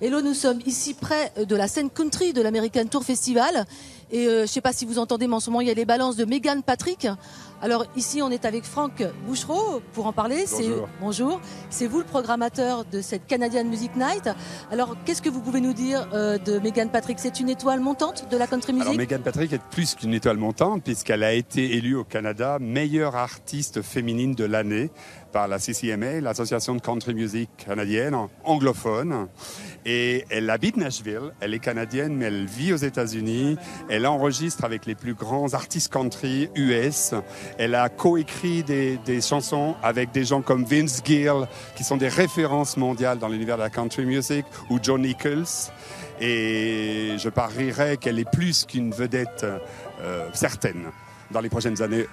Hello, nous sommes ici près de la scène country de l'American Tour Festival. Et je ne sais pas si vous entendez, mais en ce moment, il y a les balances de Megan Patrick. Alors ici, on est avec Franck Bouchereau pour en parler. Bonjour. C'est vous le programmateur de cette Canadian Music Night. Alors, qu'est-ce que vous pouvez nous dire de Megan Patrick? C'est une étoile montante de la country music? Alors, Megan Patrick est plus qu'une étoile montante puisqu'elle a été élue au Canada meilleure artiste féminine de l'année par la CCMA, l'Association de country music canadienne anglophone. Et elle habite Nashville, elle est canadienne, mais elle vit aux États-Unis. Elle enregistre avec les plus grands artistes country US. Elle a coécrit des chansons avec des gens comme Vince Gill, qui sont des références mondiales dans l'univers de la country music, ou Joe Nichols. Et je parierais qu'elle est plus qu'une vedette certaine dans les prochaines années.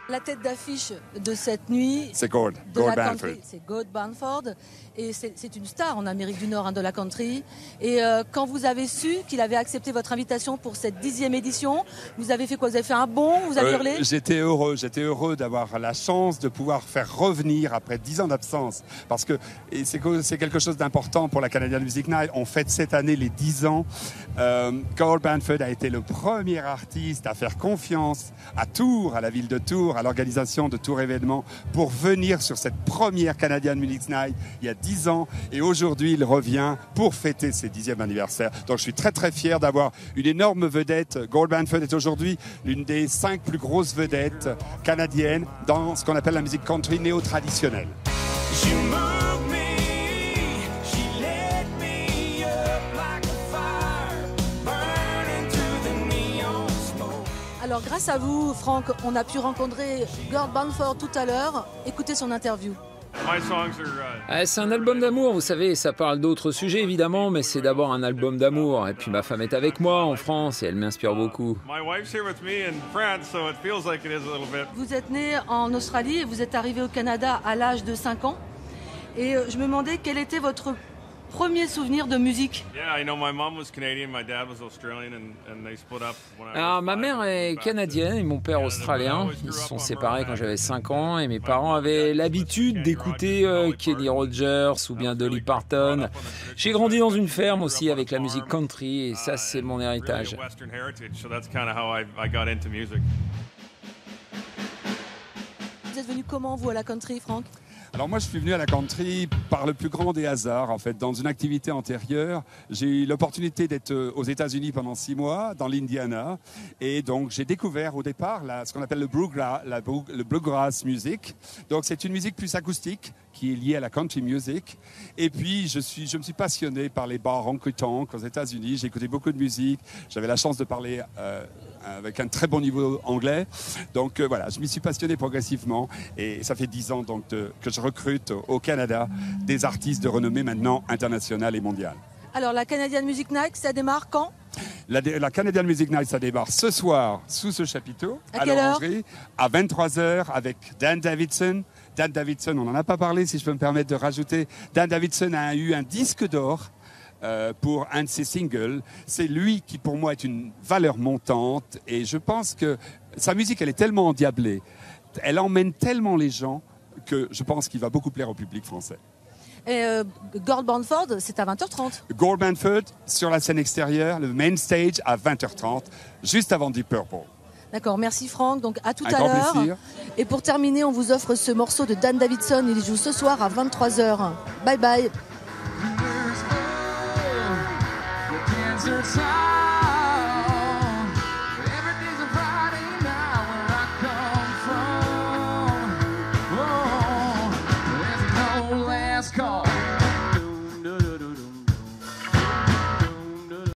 La tête d'affiche de cette nuit, c'est Gord Bamford. C'est Gord Bamford, et c'est une star en Amérique du Nord de la country. Et quand vous avez su qu'il avait accepté votre invitation pour cette 10e édition, vous avez fait quoi? Vous avez fait un bond? Vous avez hurlé? J'étais heureux d'avoir la chance de pouvoir faire revenir après 10 ans d'absence, parce que c'est quelque chose d'important pour la Canadian Music Night. On fête cette année les 10 ans. Gord Bamford a été le premier artiste à faire confiance à Tours, à la ville de Tours, à l'organisation de Tours événements, pour venir sur cette première Canadian Music Night il y a 10 ans. Et aujourd'hui, il revient pour fêter ses 10e anniversaire. Donc je suis très très fier d'avoir une énorme vedette. Gord Bamford est aujourd'hui l'une des 5 plus grosses vedettes canadiennes dans ce qu'on appelle la musique country néo-traditionnelle. Alors grâce à vous, Franck, on a pu rencontrer Gord Bamford tout à l'heure. Écoutez son interview. C'est un album d'amour, vous savez, ça parle d'autres sujets évidemment, mais c'est d'abord un album d'amour. Et puis ma femme est avec moi en France et elle m'inspire beaucoup. Vous êtes né en Australie et vous êtes arrivé au Canada à l'âge de 5 ans. Et je me demandais quel était votre premier souvenir de musique. Alors, ma mère est canadienne et mon père australien. Ils se sont séparés quand j'avais 5 ans et mes parents avaient l'habitude d'écouter Kenny Rogers ou bien Dolly Parton. J'ai grandi dans une ferme aussi avec la musique country et ça, c'est mon héritage. Vous êtes venu comment, vous, à la country, Franck? Alors moi, je suis venu à la country par le plus grand des hasards. En fait, dans une activité antérieure, j'ai eu l'opportunité d'être aux États-Unis pendant 6 mois, dans l'Indiana. Et donc, j'ai découvert au départ ce qu'on appelle le bluegrass music. Donc, c'est une musique plus acoustique qui est liée à la country music. Et puis, je me suis passionné par les bars honky-tonk aux États-Unis. J'ai écouté beaucoup de musique. J'avais la chance de parler avec un très bon niveau anglais. Donc voilà, je m'y suis passionné progressivement et ça fait 10 ans donc que je recrute au Canada des artistes de renommée maintenant internationale et mondiale. Alors la Canadian Music Night, ça démarre quand? La Canadian Music Night, ça démarre ce soir sous ce chapiteau à l'Orangerie à 23h avec Dan Davidson. Dan Davidson, on n'en a pas parlé, si je peux me permettre de rajouter. Dan Davidson a eu un disque d'or pour un de ses singles. C'est lui qui, pour moi, est une valeur montante. Et je pense que sa musique, elle est tellement endiablée, elle emmène tellement les gens que je pense qu'il va beaucoup plaire au public français. Et Gord Bamford, c'est à 20h30. Gord Bamford, sur la scène extérieure, le main stage à 20h30, juste avant Deep Purple. D'accord, merci Franck. Donc à tout à l'heure. Plaisir. Et pour terminer, on vous offre ce morceau de Dan Davidson. Il joue ce soir à 23h. Bye bye.